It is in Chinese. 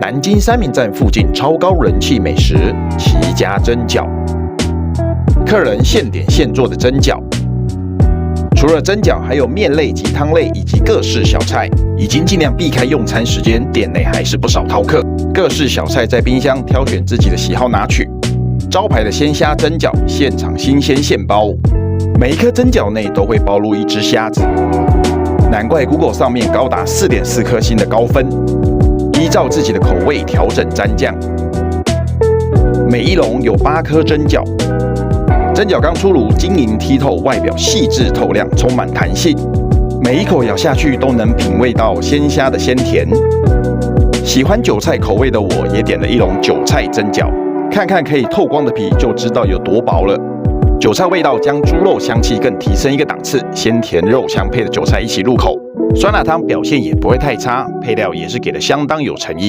南京三民站附近超高人气美食齐家蒸饺，客人现点现做的蒸饺。除了蒸饺，还有面类及汤类以及各式小菜。已经尽量避开用餐时间，店内还是不少饕客。各式小菜在冰箱挑选自己的喜好拿取。招牌的鲜虾蒸饺，现场新鲜现包，每一颗蒸饺内都会包入一只虾子。难怪 Google 上面高达4.4颗星的高分。依照自己的口味调整蘸酱。每一笼有8颗蒸饺。蒸饺刚出炉，晶莹剔透，外表细致透亮，充满弹性。每一口咬下去都能品味到鲜虾的鲜甜。喜欢韭菜口味的我也点了一笼韭菜蒸饺，看看可以透光的皮就知道有多薄了。韭菜味道将猪肉香气更提升一个档次，鲜甜肉香配的韭菜一起入口，酸辣汤表现也不会太差，配料也是给的相当有诚意。